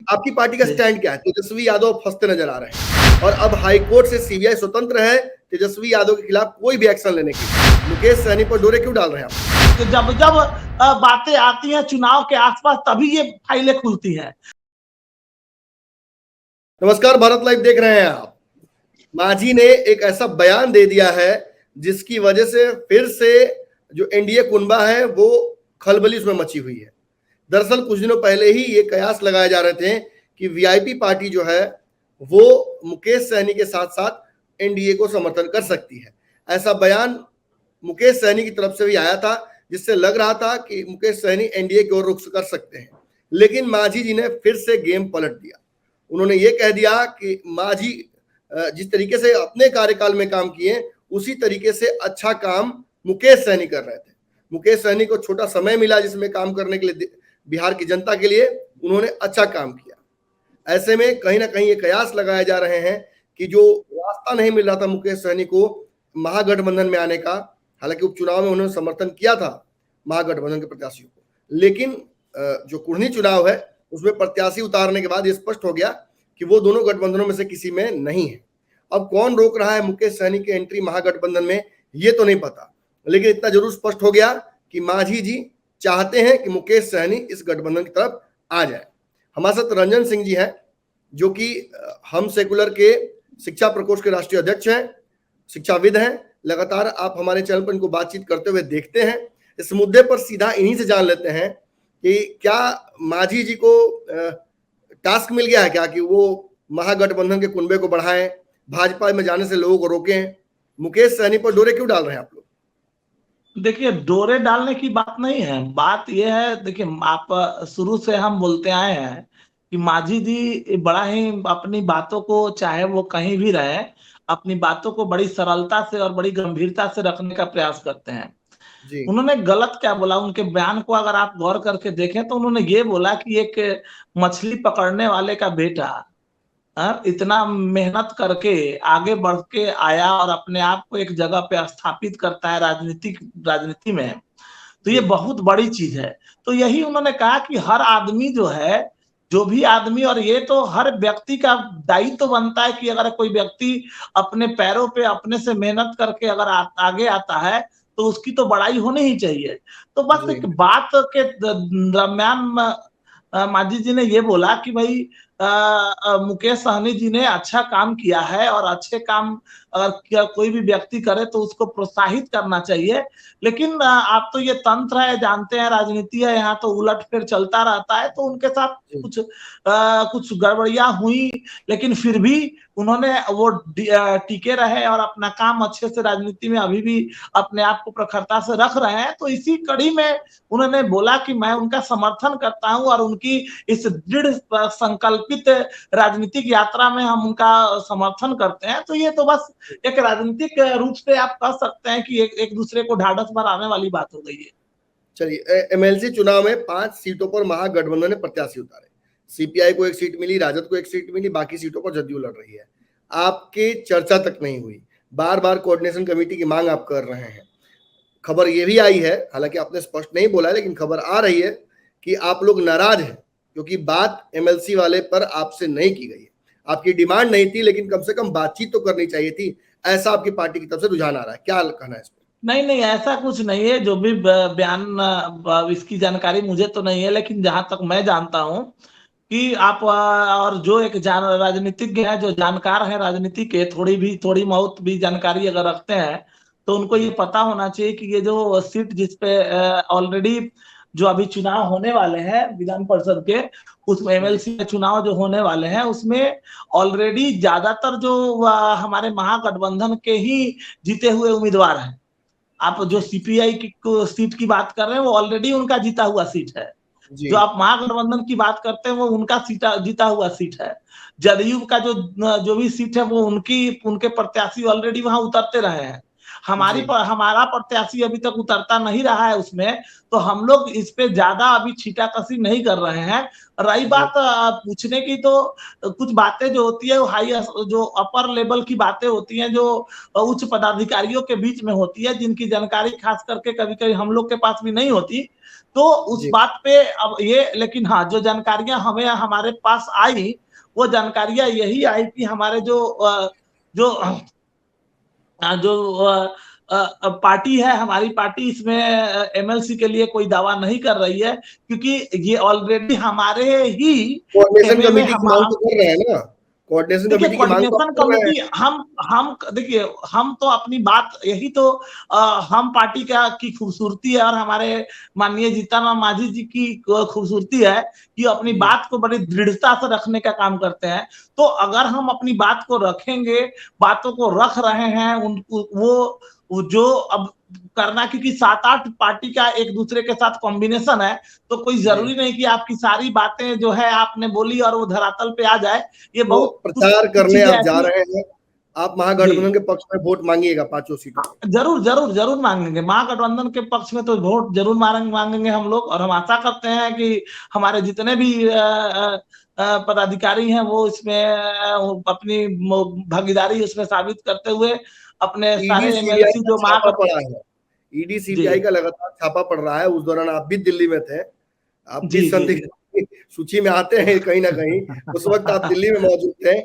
आपकी पार्टी का स्टैंड क्या है? तेजस्वी यादव फंसते नजर आ रहे हैं और अब हाईकोर्ट से सीबीआई स्वतंत्र है तेजस्वी यादव के खिलाफ कोई भी एक्शन लेने की। मुकेश सहनी पर डोरे क्यों डाल रहे हैं आप? तो जब जब बातें आती हैं चुनाव के आसपास तभी ये फाइलें खुलती हैं। नमस्कार, भारत लाइव देख रहे हैं आप। मांझी ने एक ऐसा बयान दे दिया है जिसकी वजह से फिर से जो एनडीए कुनबा है वो खलबली उसमें मची हुई है। दरअसल कुछ दिनों पहले ही ये कयास लगाए जा रहे थे कि वीआईपी पार्टी जो है वो मुकेश सहनी के साथ साथ एनडीए को समर्थन कर सकती है। ऐसा बयान मुकेश सहनी की तरफ से भी आया था जिससे लग रहा था कि मुकेश सहनी एनडीए की ओर रुख कर सकते हैं, लेकिन मांझी जी ने फिर से गेम पलट दिया। उन्होंने ये कह दिया कि मांझी जिस तरीके से अपने कार्यकाल में काम किए उसी तरीके से अच्छा काम मुकेश सहनी कर रहे थे। मुकेश सहनी को छोटा समय मिला जिसमें काम करने के लिए बिहार की जनता के लिए, उन्होंने अच्छा काम किया। ऐसे में कहीं ना कहीं ये कयास लगाए जा रहे हैं कि जो रास्ता नहीं मिल रहा था मुकेश सहनी को महागठबंधन में आने का, हालांकि उपचुनाव में उन्होंने समर्थन किया था महागठबंधन के प्रत्याशियों को, लेकिन जो कुढ़नी चुनाव है उसमें प्रत्याशी उतारने के बाद ये स्पष्ट हो गया कि वो दोनों गठबंधनों में से किसी में नहीं है। अब कौन रोक रहा है मुकेश सहनी की एंट्री महागठबंधन में ये तो नहीं पता, लेकिन इतना जरूर स्पष्ट हो गया कि मांझी जी चाहते हैं कि मुकेश सहनी इस गठबंधन की तरफ आ जाए। हमारे साथ रंजन सिंह जी हैं जो कि हम सेकुलर के शिक्षा प्रकोष्ठ के राष्ट्रीय अध्यक्ष हैं, शिक्षाविद हैं। लगातार आप हमारे चैनल पर इनको बातचीत करते हुए देखते हैं। इस मुद्दे पर सीधा इन्हीं से जान लेते हैं कि क्या मांझी जी को टास्क मिल गया है क्या कि वो महागठबंधन के कुनबे को बढ़ाएं, भाजपा में जाने से लोगों को रोकें? मुकेश सहनी पर डोरे क्यों डाल रहे हैं आप लोग? देखिए, डोरे डालने की बात नहीं है, बात यह है, देखिए आप शुरू से हम बोलते आए हैं कि मांझी जी बड़ा ही अपनी बातों को, चाहे वो कहीं भी रहे, अपनी बातों को बड़ी सरलता से और बड़ी गंभीरता से रखने का प्रयास करते हैं। उन्होंने गलत क्या बोला, उनके बयान को अगर आप गौर करके देखें तो उन्होंने ये बोला कि एक मछली पकड़ने वाले का बेटा इतना मेहनत करके आगे बढ़ के आया और अपने आप को एक जगह पे स्थापित करता है राजनीति में, तो ये बहुत बड़ी चीज है। तो यही उन्होंने कहा कि हर आदमी जो है, जो भी आदमी, और ये तो हर व्यक्ति का दायित्व तो बनता है कि अगर कोई व्यक्ति अपने पैरों पे अपने से मेहनत करके अगर आगे आता है तो उसकी तो बड़ाई होनी ही चाहिए। तो बस एक बात के दरम्यान मांझी जी ने ये बोला कि भाई मुकेश सहनी जी ने अच्छा काम किया है और अच्छे काम अगर कोई भी व्यक्ति करे तो उसको प्रोत्साहित करना चाहिए। लेकिन आप तो ये तंत्र है, जानते हैं, राजनीति है, यहाँ तो उलट फेर चलता रहता है। तो उनके साथ कुछ गड़बड़ियां हुई, लेकिन फिर भी उन्होंने वो टिके रहे और अपना काम अच्छे से राजनीति में अभी भी अपने आप को प्रखरता से रख रहे हैं। तो इसी कड़ी में उन्होंने बोला कि मैं उनका समर्थन करता हूं और उनकी इस दृढ़ संकल्पित राजनीतिक यात्रा में हम उनका समर्थन करते हैं। तो ये तो बस एक राजनीतिक रूप से आप कह सकते हैं कि एक दूसरे को ढाढ़स बढ़ाने वाली बात हो गई है। चलिए, एमएलसी चुनाव में 5 सीटों पर महागठबंधन ने प्रत्याशी उतारे। सीपीआई को 1 सीट मिली, राजद को 1 सीट मिली, बाकी सीटों पर जदयू लड़ रही है। आपके चर्चा तक नहीं हुई, बार बार कोऑर्डिनेशन कमेटी की मांग आप कर रहे हैं। खबर यह भी आई है, हालांकि आपने स्पष्ट नहीं बोला, लेकिन खबर आ रही है कि आप लोग नाराज हैं क्योंकि बात एमएलसी वाले पर आपसे नहीं की गई है। आपकी डिमांड नहीं थी, लेकिन कम से कम बातचीत तो करनी चाहिए थी, ऐसा आपकी पार्टी की तरफ से रुझान आ रहा है। क्या कहना है इस पर? नहीं, ऐसा कुछ नहीं है। जो भी बयान, इसकी जानकारी मुझे तो नहीं है, लेकिन जहां तक मैं जानता हूं कि आप और जो एक राजनीतिज्ञ है, जो जानकार है राजनीति के, थोड़ी बहुत भी जानकारी अगर रखते हैं तो उनको ये पता होना चाहिए कि ये जो सीट जिसपे ऑलरेडी जो अभी चुनाव होने वाले हैं विधान परिषद के, उसमें एमएलसी के चुनाव जो होने वाले हैं उसमें ऑलरेडी ज्यादातर जो हमारे महागठबंधन के ही जीते हुए उम्मीदवार हैं। आप जो सीपीआई की सीट की बात कर रहे हैं वो ऑलरेडी उनका जीता हुआ सीट है। जो आप महागठबंधन की बात करते हैं वो उनका जीता हुआ सीट है। जदयू का जो भी सीट है वो उनके प्रत्याशी ऑलरेडी वहां उतरते रहे हैं। हमारा प्रत्याशी अभी तक उतरता नहीं रहा है उसमें, तो हम लोग इस पे ज्यादा अभी छींटाकशी नहीं कर रहे हैं। रही बात पूछने की, तो कुछ बातें जो होती है वो जो अपर लेवल की बातें होती हैं, जो उच्च पदाधिकारियों के बीच में होती है, जिनकी जानकारी खास करके कभी कभी हम लोग के पास भी नहीं होती। तो उस जी बात पे अब ये, लेकिन हाँ, जो जानकारियां हमें हमारे पास आई, वो जानकारियां यही आई कि हमारे जो जो पार्टी है, हमारी पार्टी इसमें एमएलसी के लिए कोई दावा नहीं कर रही है, क्योंकि ये ऑलरेडी हमारे ही कोऑर्डिनेशन खेमे में कमेटी की मांग तो कर रहे हैं ना, कोऑर्डिनेशन देखिए, कमेटी की मांग तो आप कोऑर्डिनेशन कर रहे हैं। कमेटी हम देखिए, हम तो अपनी बात यही तो हम पार्टी का की खूबसूरती है और हमारे माननीय जीतन राम मांझी जी की खूबसूरती है कि अपनी जी बात को बड़ी दृढ़ता से रखने का काम करते हैं। तो अगर हम अपनी बात को रखेंगे, बातों को रख रहे हैं, उनको वो जो अब करना, क्योंकि 7-8 पार्टी का एक दूसरे के साथ कॉम्बिनेशन है, तो कोई जी जरूरी नहीं कि आपकी सारी बातें जो है आपने बोली और वो धरातल पे आ जाए। ये तो बहुत कुछ प्रचार करने चीजें आप जा ऐसी। रहे हैं, आप जी, महागठबंधन के पक्ष में वोट मांगिएगा 5 सीटों पे। जरूर जरूर जरूर मांगेंगे, महागठबंधन के पक्ष में तो वोट जरूर मांगेंगे हम लोग, और हम आशा करते हैं कि हमारे जितने भी पदाधिकारी हैं वो इसमें अपनी भागीदारी उसमें साबित करते हुए अपने ईडी सारे सीबीआई एमएलसी का जो छापा पड़ा है, ईडी जी सीबीआई का लगातार छापा पड़ रहा है। उस दौरान आप भी दिल्ली में थे, आप भी जी जी संदिग्ध की सूची में आते हैं कहीं ना कहीं। उस वक्त आप दिल्ली में मौजूद थे।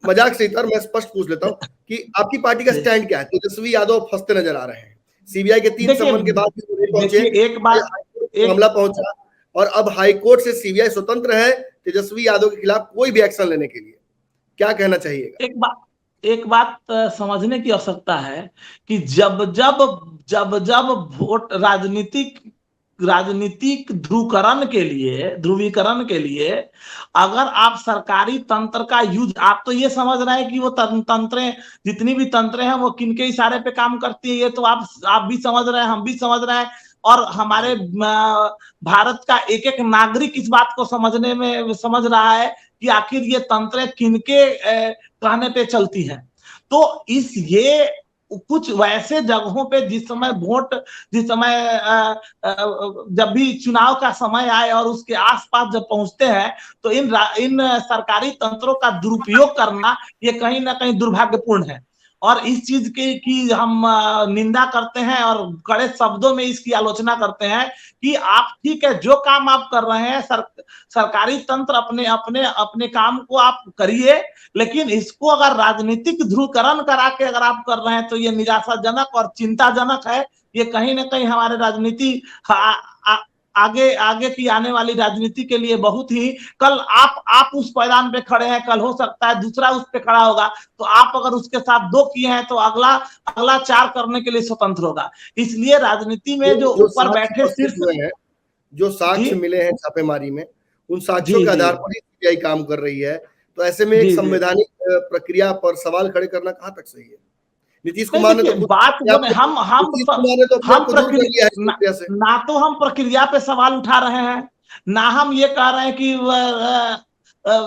मजाक से इतर मैं स्पष्ट पूछ लेता हूँ कि आपकी पार्टी का जी। स्टैंड क्या है? तेजस्वी यादव फंसते नजर आ रहे हैं, सीबीआई के 3 देखिए सम्मन के बाद भी वो नहीं पहुंचे, देखिए एक बात, हाईकोर्ट में एक मामला पहुंचा और अब हाईकोर्ट से सीबीआई स्वतंत्र है तेजस्वी यादव के खिलाफ कोई भी एक्शन लेने के लिए। क्या कहना चाहिएगा? एक बात समझने की आवश्यकता है कि जब जब वोट राजनीतिक ध्रुवीकरण के लिए अगर आप सरकारी तंत्र का यूज, आप तो ये समझ रहे हैं कि वो तंत्रें, जितनी भी तंत्रें हैं वो किनके इशारे पे काम करती है, ये तो आप भी समझ रहे हैं, हम भी समझ रहे हैं, और हमारे भारत का एक एक नागरिक इस बात को समझने में समझ रहा है कि आखिर ये तंत्रें किनके कहने पे चलती हैं। तो इस ये कुछ वैसे जगहों पे जिस समय जब भी चुनाव का समय आए और उसके आसपास जब पहुंचते हैं, तो इन सरकारी तंत्रों का दुरुपयोग करना ये कहीं ना कहीं दुर्भाग्यपूर्ण है। और इस चीज की हम निंदा करते हैं और कड़े शब्दों में इसकी आलोचना करते हैं कि आप ठीक है, जो काम आप कर रहे हैं, सरकारी तंत्र अपने अपने अपने काम को आप करिए, लेकिन इसको अगर राजनीतिक ध्रुवीकरण करा के अगर आप कर रहे हैं तो ये निराशाजनक और चिंताजनक है। ये कहीं ना कहीं हमारे राजनीति आगे आगे की आने वाली राजनीति के लिए बहुत ही, कल आप उस मैदान पे खड़े हैं, कल हो सकता है दूसरा उस पे खड़ा होगा, तो आप अगर उसके साथ 2 किए हैं तो अगला अगला 4 करने के लिए स्वतंत्र होगा। इसलिए राजनीति में जो जो ऊपर साक्ष्य बैठे उपस्थित शीर्ष। हुए हैं, जो जी साक्ष्य मिले हैं छापेमारी में, उन साक्ष्यों जी के जी आधार पर ही सीबीआई काम कर रही है। तो ऐसे में एक जी जी संवैधानिक प्रक्रिया पर सवाल खड़े करना कहाँ तक सही है? नीतीश नहीं, कुमार ने तो देखिए खुद बात अपने आप बने, को नीतीश कुमार ने तो अपने आप हम को दूर कर लिया है इस प्रक्रिया प्रक्रिया से। ना तो हम प्रक्रिया पे सवाल उठा रहे हैं, ना हम ये कह रहे हैं कि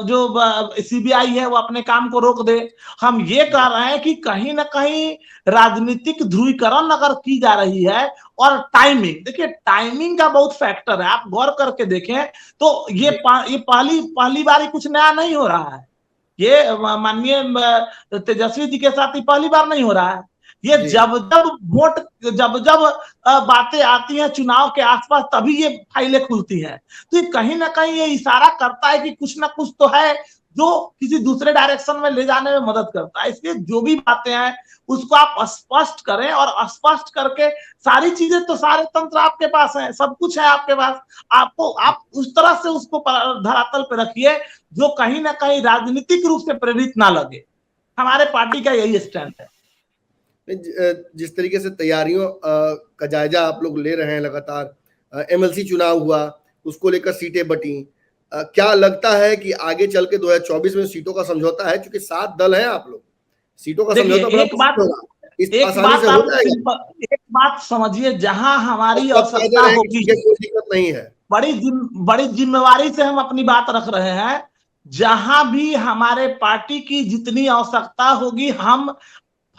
जो सीबीआई है वो अपने काम को रोक दे। हम ये कह रहे हैं कि कहीं ना कहीं राजनीतिक ध्रुवीकरण अगर की जा रही है, और टाइमिंग, देखिए टाइमिंग का बहुत फैक्टर है, आप गौर करके देखें तो ये जी ये पहली पहली बार कुछ नया नहीं हो रहा है। ये माननीय तेजस्वी जी के साथ ही पहली बार नहीं हो रहा है। ये जी जब जब बातें आती हैं चुनाव के आसपास, तभी ये फाइलें खुलती हैं। तो ये कहीं ना कहीं ये इशारा करता है कि कुछ ना कुछ तो है जो किसी दूसरे डायरेक्शन में ले जाने में मदद करता है। इसलिए जो भी बातें हैं उसको आप स्पष्ट करें, और स्पष्ट करके सारी चीजें तो सारे तंत्र आपके पास है, सब कुछ है आपके पास, आप उस तरह से उसको धरातल पे रखिए जो कहीं ना कहीं राजनीतिक रूप से प्रेरित ना लगे। हमारे पार्टी का यही स्टैंड है। जिस तरीके से तैयारियों का जायजा आप लोग ले रहे हैं लगातार, एमएलसी चुनाव हुआ, उसको लेकर सीटें बटी, क्या लगता है कि आगे चल के 2024 में सीटों का समझौता है? क्योंकि 7 दल हैं आप लोग, सीटों का देखिए समझौता बड़ा मुश्किल होगा, इस आसानी से हो जाएगा? एक बात समझिए, जहां और हमारी सब कह दे आवश्यकता रहे हैं कि होगी, ठीक है, कोई दिक्कत नहीं है। बड़ी जिम्मेवारी से हम अपनी बात रख रहे हैं, जहां भी हमारे पार्टी की जितनी आवश्यकता होगी, हम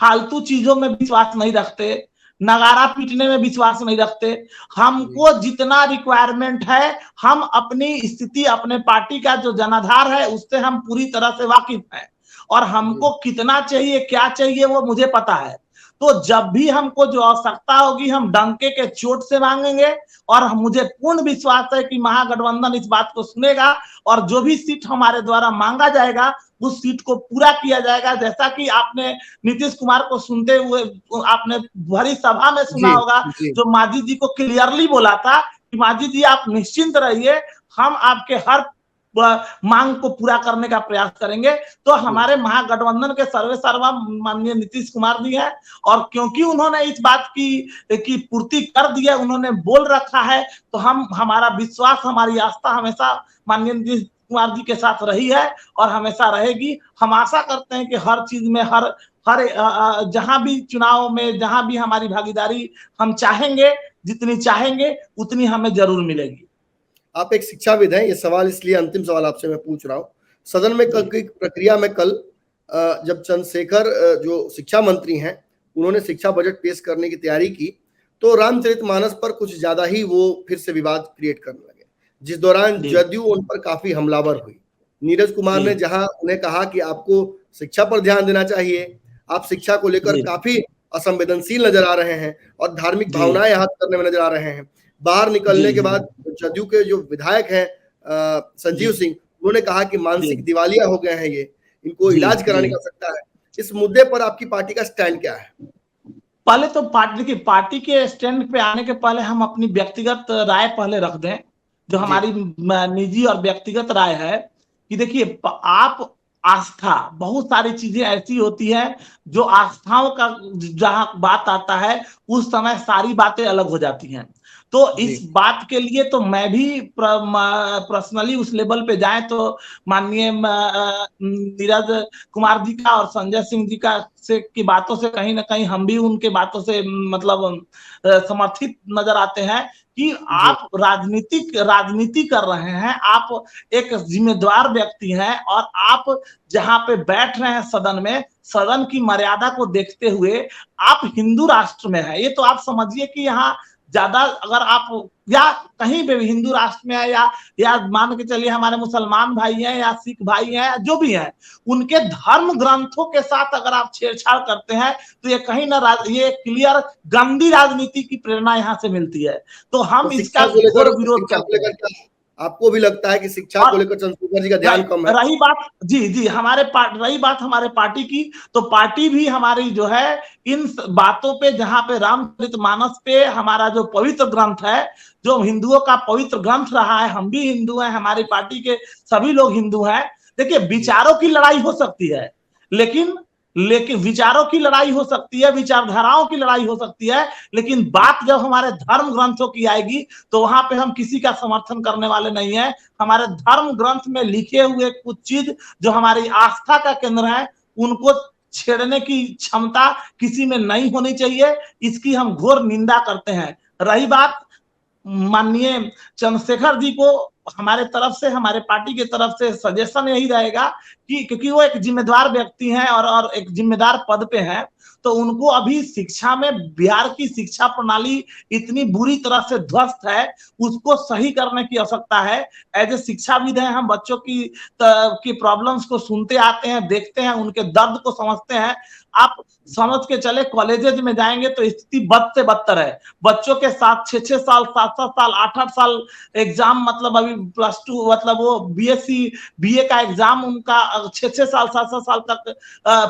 फालतू चीजों में विश्वास नहीं रखते, नगारा पीटने में विश्वास नहीं रखते। जी हमको जितना रिक्वायरमेंट है, हम अपनी स्थिति, अपने पार्टी का जो जनाधार है उससे हम पूरी तरह से वाकिफ हैं, और जी हमको कितना चाहिए क्या चाहिए वो मुझे पता है। तो जब भी हमको जो आवश्यकता होगी हम डंके के चोट से मांगेंगे, और मुझे पूर्ण विश्वास है कि महागठबंधन इस बात को सुनेगा और जो भी सीट हमारे द्वारा मांगा जाएगा उस सीट को पूरा किया जाएगा। जैसा कि आपने नीतीश कुमार को सुनते हुए आपने भरी सभा में सुना जी होगा, जी जो मांझी जी को क्लियरली बोला था कि मांझी जी आप निश्चिंत रहिए, हम आपके हर मांग को पूरा करने का प्रयास करेंगे। तो हमारे महागठबंधन के सर्वे सर्वा माननीय नीतीश कुमार जी है, और क्योंकि उन्होंने इस बात की पूर्ति कर दी है, उन्होंने बोल रखा है, तो हमारा विश्वास, हमारी आस्था हमेशा माननीय नीतीश कुमार जी के साथ रही है और हमेशा रहेगी। हम आशा करते हैं कि हर चीज में हर हर जहां भी चुनाव में जहां भी हमारी भागीदारी हम चाहेंगे, जितनी चाहेंगे उतनी हमें जरूर मिलेगी। आप एक शिक्षाविद हैं, ये सवाल इसलिए अंतिम सवाल आपसे मैं पूछ रहा हूँ। सदन में कल की प्रक्रिया में कल जब चंद्रशेखर जो शिक्षा मंत्री हैं उन्होंने शिक्षा बजट पेश करने की तैयारी की, तो रामचरितमानस पर कुछ ज्यादा ही वो फिर से विवाद क्रिएट करने लगे, जिस दौरान जदयू उन पर काफी हमलावर हुई। नीरज कुमार ने जहां उन्हें कहा कि आपको शिक्षा पर ध्यान देना चाहिए, आप शिक्षा को लेकर काफी असंवेदनशील नजर आ रहे हैं और धार्मिक भावनाएं हाथ करने में नजर आ रहे हैं। बाहर निकलने के बाद जदयू के जो विधायक हैं संजीव सिंह, उन्होंने कहा कि मानसिक दिवालिया हो गए हैं, ये इनको इलाज कराने की आवश्यकता है। इस मुद्दे पर आपकी पार्टी का स्टैंड क्या है? पहले तो पार्टी के स्टैंड पे आने के पहले हम अपनी व्यक्तिगत राय पहले रख दें, जो हमारी निजी और व्यक्तिगत राय है कि देखिए, आप आस्था, बहुत सारी चीजें ऐसी होती है जो आस्थाओं का जहां बात आता है उस समय सारी बातें अलग हो जाती हैं। तो इस बात के लिए तो मैं भी पर्सनली उस लेवल पे जाए तो माननीय नीरज कुमार जी का और संजय सिंह जी का की बातों से कहीं ना कहीं हम भी उनके बातों से मतलब समर्थित नजर आते हैं कि आप राजनीति कर रहे हैं, आप एक जिम्मेदार व्यक्ति हैं, और आप जहां पे बैठ रहे हैं सदन में, सदन की मर्यादा को देखते हुए आप हिंदू राष्ट्र में है। ये तो आप समझिए कि यहाँ ज्यादा अगर आप या कहीं पे भी हिंदू राष्ट्र में है या मान के चलिए हमारे मुसलमान भाई हैं या सिख भाई हैं, जो भी हैं, उनके धर्म ग्रंथों के साथ अगर आप छेड़छाड़ करते हैं तो ये कहीं ना ये क्लियर गंदी राजनीति की प्रेरणा यहाँ से मिलती है। तो हम इसका घोर विरोध करते हैं। आपको भी लगता है कि शिक्षा को लेकर चंद्रशेखर जी का ध्यान कम है? रही बात रही बात हमारे पार्टी की, तो पार्टी भी हमारी जो है इन बातों पे, जहां पे रामचरितमानस पे हमारा जो पवित्र ग्रंथ है, जो हिंदुओं का पवित्र ग्रंथ रहा है, हम भी हिंदू हैं, हमारी पार्टी के सभी लोग हिंदू हैं। देखिए, विचारों की लड़ाई हो सकती है, लेकिन विचारों की लड़ाई हो सकती है, विचारधाराओं की लड़ाई हो सकती है, लेकिन बात जब हमारे धर्म ग्रंथों की आएगी तो वहां पे हम किसी का समर्थन करने वाले नहीं है। हमारे धर्म ग्रंथ में लिखे हुए कुछ चीज जो हमारी आस्था का केंद्र है, उनको छेड़ने की क्षमता किसी में नहीं होनी चाहिए, इसकी हम घोर निंदा करते हैं। रही बात माननीय चंद्रशेखर जी को, हमारे तरफ से, हमारे पार्टी की तरफ से सजेशन यही रहेगा कि क्योंकि वो एक जिम्मेदार व्यक्ति हैं और एक जिम्मेदार पद पे हैं, तो उनको अभी शिक्षा में बिहार की शिक्षा प्रणाली इतनी बुरी तरह से ध्वस्त है, उसको सही करने की आवश्यकता है। एज ए शिक्षाविद हैं, हम बच्चों की प्रॉब्लम्स को सुनते आते हैं, देखते हैं, उनके दर्द को समझते हैं। आप समझ के चले, कॉलेजेस में जाएंगे तो स्थिति बद से बदतर है। बच्चों के साथ 6-6 साल, 7-7 साल, 8-8 साल एग्जाम, मतलब अभी +2 मतलब वो बीएससी बीए का एग्जाम उनका 6-6 साल, 7-7 साल तक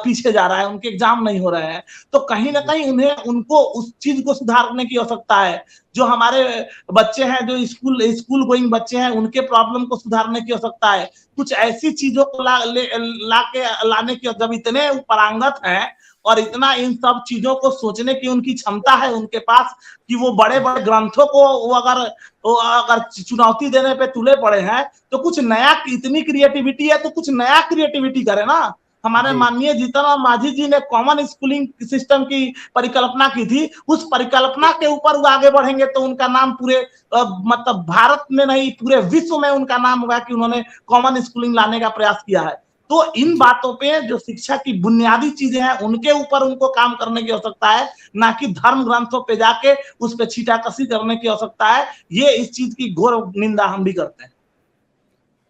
पीछे जा रहा है, उनके एग्जाम नहीं हो रहे हैं। तो कहीं ना कहीं उनको उस चीज को सुधारने की आवश्यकता है। जो हमारे बच्चे हैं, जो स्कूल गोइंग बच्चे हैं, उनके प्रॉब्लम को सुधारने की आवश्यकता है। कुछ ऐसी चीजों को लाने की, जब इतने पारंगत हैं और इतना इन सब चीजों को सोचने की उनकी क्षमता है उनके पास कि वो बड़े बड़े ग्रंथों को वो अगर चुनौती देने पे तुले पड़े हैं, तो कुछ नया, इतनी क्रिएटिविटी है तो कुछ नया क्रिएटिविटी करे ना। हमारे माननीय जीतन राम मांझी जी ने कॉमन स्कूलिंग सिस्टम की परिकल्पना की थी, उस परिकल्पना के ऊपर वो आगे बढ़ेंगे तो उनका नाम पूरे मतलब भारत में नहीं, पूरे विश्व में उनका नाम होगा कि उन्होंने कॉमन स्कूलिंग लाने का प्रयास किया है। तो इन बातों पे, जो शिक्षा की बुनियादी चीजें हैं, उनके ऊपर उनको काम करने की आवश्यकता है, ना कि धर्म ग्रंथों पे जाके उस पे छीटाकशी करने की आवश्यकता है। ये इस चीज की घोर निंदा हम भी करते हैं।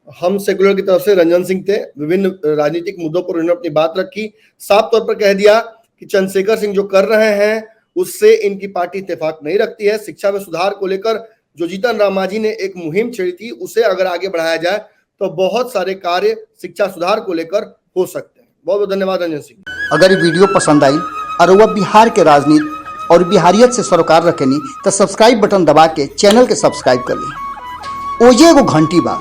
हम सेकुलर की तरफ से रंजन सिंह थे। विभिन्न राजनीतिक मुद्दों पर उन्होंने अपनी बात रखी, साफ तौर पर कह दिया कि चंद्रशेखर सिंह जो कर रहे हैं उससे इनकी पार्टी इत्तेफाक नहीं रखती है। शिक्षा में सुधार को लेकर जो जीतन राम मांझी ने एक मुहिम छेड़ी थी, उसे अगर आगे बढ़ाया जाए तो बहुत सारे कार्य शिक्षा सुधार को लेकर हो सकते हैं। बहुत बहुत धन्यवाद रंजन सिंह। अगर ये वीडियो पसंद आई और वह बिहार के राजनीति और बिहारियत से सरोकार रखेनी तो सब्सक्राइब बटन दबा के चैनल के सब्सक्राइब कर ली। ओजे एगो घंटी बा,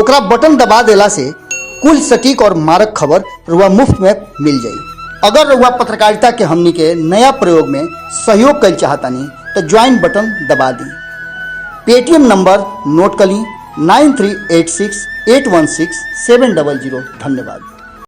ओकरा बटन दबा देला से कुल सटीक और मारक खबर रुआ मुफ्त में मिल जाई। अगर रुआ पत्रकारिता के हमनी के नया प्रयोग में सहयोग कर चाहतानी तो ज्वाइन बटन दबा दी। पेटीएम नंबर नोट कर ली 9386816700। धन्यवाद।